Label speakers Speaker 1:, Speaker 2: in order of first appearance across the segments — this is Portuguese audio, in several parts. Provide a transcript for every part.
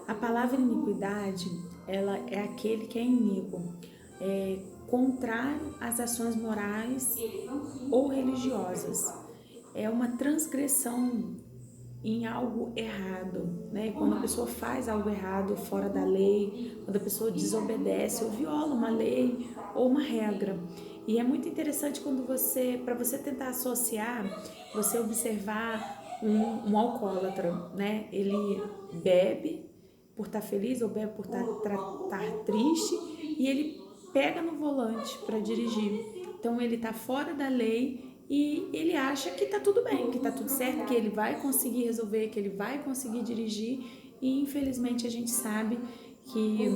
Speaker 1: A palavra iniquidade, ela é aquele que é iníquo, é contrário às ações morais ou religiosas. É uma transgressão em algo errado, né? Quando a pessoa faz algo errado fora da lei, quando a pessoa desobedece ou viola uma lei ou uma regra. E é muito interessante quando para você tentar associar, você observar um alcoólatra, né? Ele bebe por estar feliz ou bebe por estar triste e ele pega no volante para dirigir. Então ele está fora da lei e ele acha que tá tudo bem, que tá tudo certo, que ele vai conseguir resolver, que ele vai conseguir dirigir e infelizmente a gente sabe que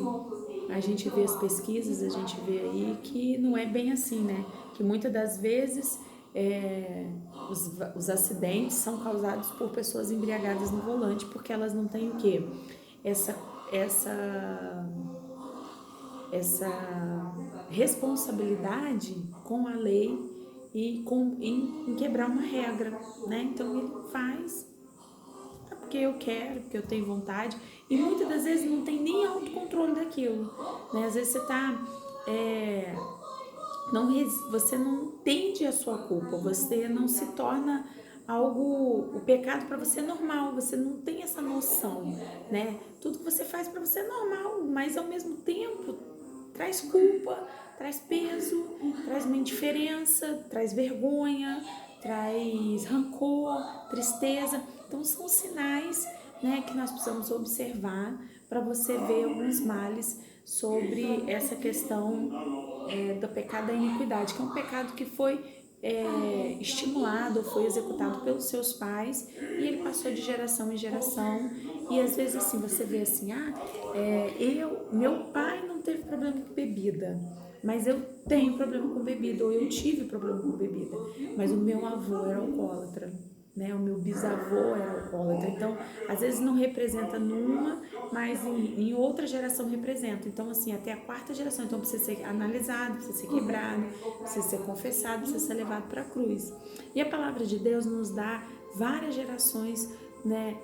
Speaker 1: a gente vê as pesquisas, a gente vê aí que não é bem assim, né? Que muitas das vezes os acidentes são causados por pessoas embriagadas no volante porque elas não têm o quê? Essa, essa responsabilidade com a lei e em quebrar uma regra, né? Então ele faz porque eu quero, porque eu tenho vontade e muitas das vezes não tem nem autocontrole daquilo, né? Às vezes você tá você não entende a sua culpa, você não se torna algo, o pecado para você é normal, você não tem essa noção, né? Tudo que você faz para você é normal, mas ao mesmo tempo traz culpa, traz peso, traz uma indiferença, traz vergonha, traz rancor, tristeza. Então são sinais, né, que nós precisamos observar para você ver alguns males sobre essa questão do pecado da iniquidade, que é um pecado que foi estimulado, foi executado pelos seus pais e ele passou de geração em geração. E às vezes assim você vê assim, meu pai não teve problema com bebida, mas eu tenho problema com bebida, ou eu tive problema com bebida, mas o meu avô era alcoólatra, né? O meu bisavô era alcoólatra. Então, às vezes não representa numa, mas em outra geração representa. Então, assim, até a quarta geração. Então, precisa ser analisado, precisa ser quebrado, precisa ser confessado, precisa ser levado para a cruz. E a palavra de Deus nos dá várias gerações, né,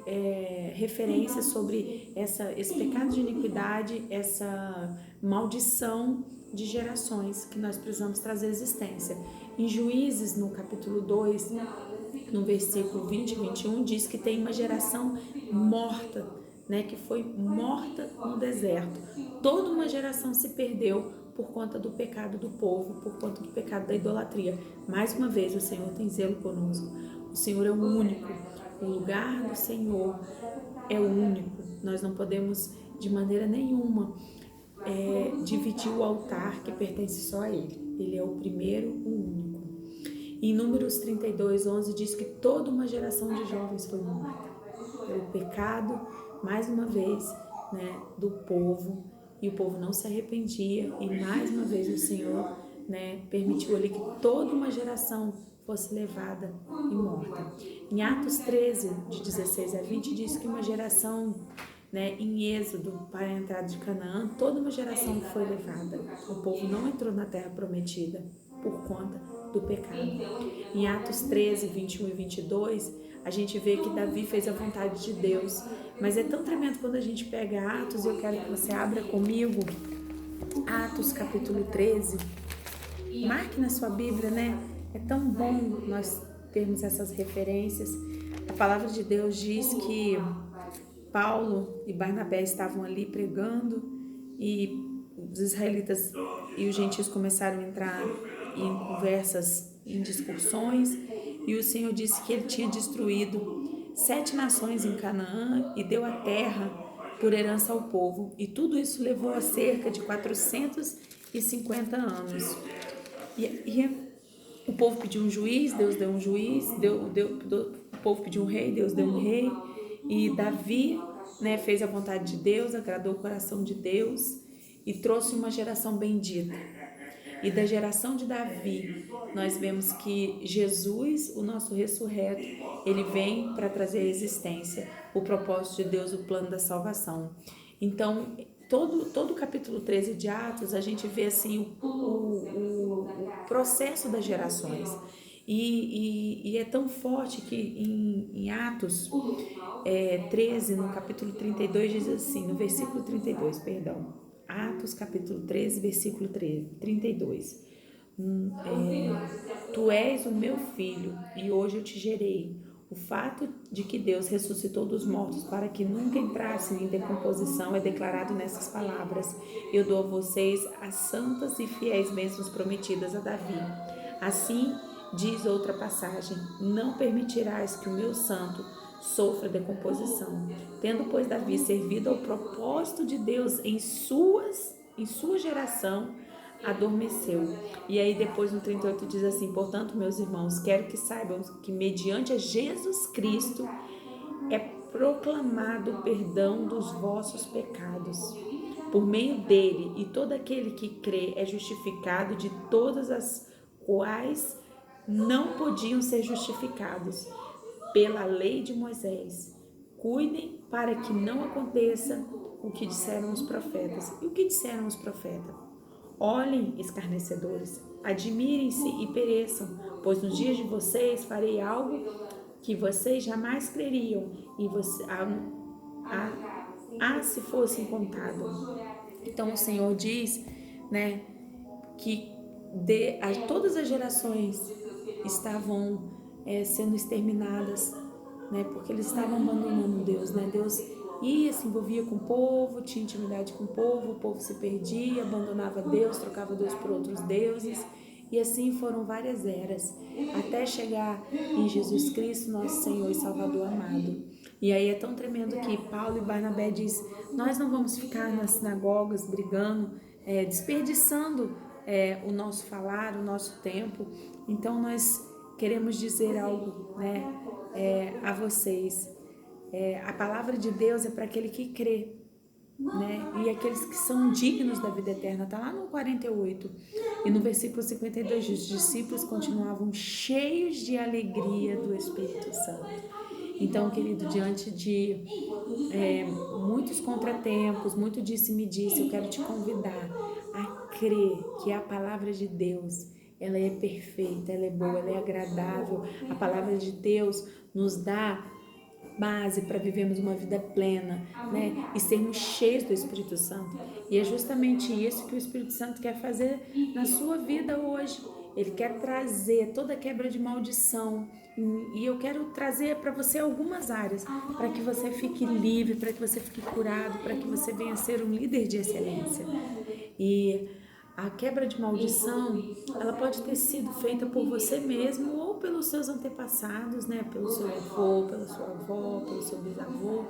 Speaker 1: referências sobre esse pecado de iniquidade, essa maldição de gerações que nós precisamos trazer à existência. Em Juízes, no capítulo 2, no versículo 20 e 21, diz que tem uma geração morta, né, que foi morta no deserto. Toda uma geração se perdeu por conta do pecado do povo, por conta do pecado da idolatria. Mais uma vez, o Senhor tem zelo conosco. O Senhor é o único. O lugar do Senhor é o único. Nós não podemos, de maneira nenhuma, dividir o altar que pertence só a Ele. Ele é o primeiro, o único. Em Números 32, 11 diz que toda uma geração de jovens foi morta pelo pecado, mais uma vez, né, do povo, e o povo não se arrependia, e mais uma vez o Senhor, né, permitiu ali que toda uma geração fosse levada e morta. Em Atos 13, de 16 a 20, diz que uma geração, né, em Êxodo, para a entrada de Canaã, toda uma geração foi levada. O povo não entrou na terra prometida por conta do pecado. Em Atos 13, 21 e 22, a gente vê que Davi fez a vontade de Deus. Mas é tão tremendo quando a gente pega Atos, e eu quero que você abra comigo Atos capítulo 13. Marque na sua Bíblia, né? É tão bom nós termos essas referências. A palavra de Deus diz que Paulo e Barnabé estavam ali pregando e os israelitas e os gentios começaram a entrar em conversas, em discussões, e o Senhor disse que ele tinha destruído 7 nações em Canaã e deu a terra por herança ao povo, e tudo isso levou a cerca de 450 anos. E o povo pediu um juiz, Deus deu um juiz, o povo pediu um rei, Deus deu um rei, e Davi, né, fez a vontade de Deus, agradou o coração de Deus e trouxe uma geração bendita. E da geração de Davi, nós vemos que Jesus, o nosso ressurreto, ele vem para trazer à existência o propósito de Deus, o plano da salvação. Então, todo o capítulo 13 de Atos, a gente vê assim o processo das gerações. E é tão forte que em Atos 13, no capítulo 32, diz assim, no versículo 32, perdão. Atos capítulo 13, versículo 32. Tu és o meu filho e hoje eu te gerei. O fato de que Deus ressuscitou dos mortos para que nunca entrassem em decomposição é declarado nessas palavras. Eu dou a vocês as santas e fiéis bênçãos prometidas a Davi. Assim diz outra passagem: não permitirás que o meu santo sofra decomposição. Tendo, pois, Davi servido ao propósito de Deus em sua geração, adormeceu. E aí depois no 38 diz assim: portanto, meus irmãos, quero que saibam que mediante a Jesus Cristo é proclamado o perdão dos vossos pecados. Por meio dele, e todo aquele que crê é justificado de todas as quais não podiam ser justificados pela lei de Moisés. Cuidem para que não aconteça o que disseram os profetas. E o que disseram os profetas? Olhem, escarnecedores, admirem-se e pereçam, pois nos dias de vocês farei algo que vocês jamais creriam, e se fossem contado. Então o Senhor diz, né, que todas as gerações estavam sendo exterminadas, né, porque eles estavam abandonando Deus, né? Deus ia, se envolvia com o povo, tinha intimidade com o povo se perdia, abandonava Deus, trocava Deus por outros deuses, e assim foram várias eras, até chegar em Jesus Cristo, nosso Senhor e Salvador amado. E aí é tão tremendo que Paulo e Barnabé diz: nós não vamos ficar nas sinagogas brigando, desperdiçando o nosso falar, o nosso tempo. Então nós queremos dizer algo, né, a vocês. A palavra de Deus é para aquele que crê, né? E aqueles que são dignos da vida eterna. Está lá no 48. E no versículo 52, os discípulos continuavam cheios de alegria do Espírito Santo. Então, querido, diante de muitos contratempos, muito disse-me-disse, eu quero te convidar a crer que a palavra de Deus, ela é perfeita, ela é boa, ela é agradável. A palavra de Deus nos dá base para vivermos uma vida plena, né? E sermos cheios do Espírito Santo. E é justamente isso que o Espírito Santo quer fazer na sua vida hoje. Ele quer trazer toda quebra de maldição. E eu quero trazer para você algumas áreas, para que você fique livre, para que você fique curado, para que você venha a ser um líder de excelência. E a quebra de maldição, ela pode ter sido feita por você mesmo ou pelos seus antepassados, né? Pelo seu avô, pela sua avó, pelo seu bisavô.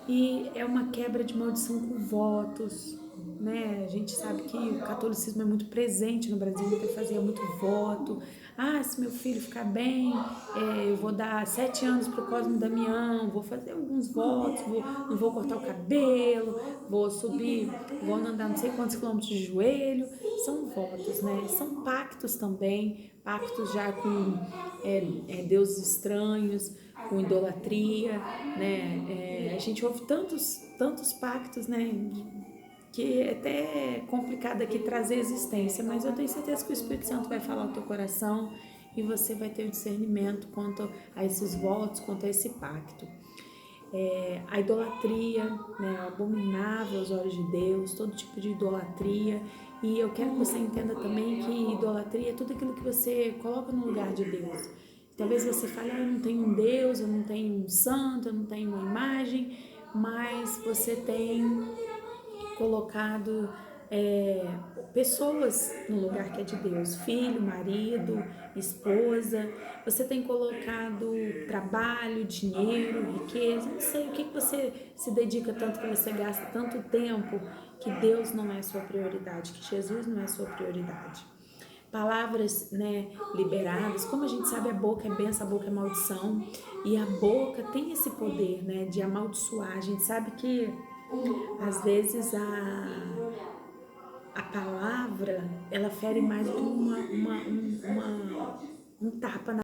Speaker 1: E é uma quebra de maldição com votos, né? A gente sabe que o catolicismo é muito presente no Brasil, então fazia muito voto. Se meu filho ficar bem, eu vou dar 7 anos para o Cosme Damião, vou fazer alguns votos, não vou cortar o cabelo, vou subir, vou andar não sei quantos quilômetros de joelho. São votos, né? São pactos também, pactos já com deuses estranhos, com idolatria, né? A gente ouve tantos pactos, né? Que é até complicado aqui trazer existência, mas eu tenho certeza que o Espírito Santo vai falar ao teu coração e você vai ter o discernimento quanto a esses votos, quanto a esse pacto. A idolatria, né, abominável aos olhos de Deus, todo tipo de idolatria. E eu quero que você entenda também que idolatria é tudo aquilo que você coloca no lugar de Deus. Talvez você fale, eu não tenho um Deus, eu não tenho um santo, eu não tenho uma imagem, mas você tem colocado pessoas no lugar que é de Deus, filho, marido, esposa. Você tem colocado trabalho, dinheiro, riqueza, não sei o que você se dedica tanto, que você gasta tanto tempo, que Deus não é sua prioridade, que Jesus não é sua prioridade. Palavras, né, liberadas, como a gente sabe, a boca é bênção, a boca é maldição, e a boca tem esse poder, né, de amaldiçoar. A gente sabe que às vezes a palavra, ela fere mais do que um tapa na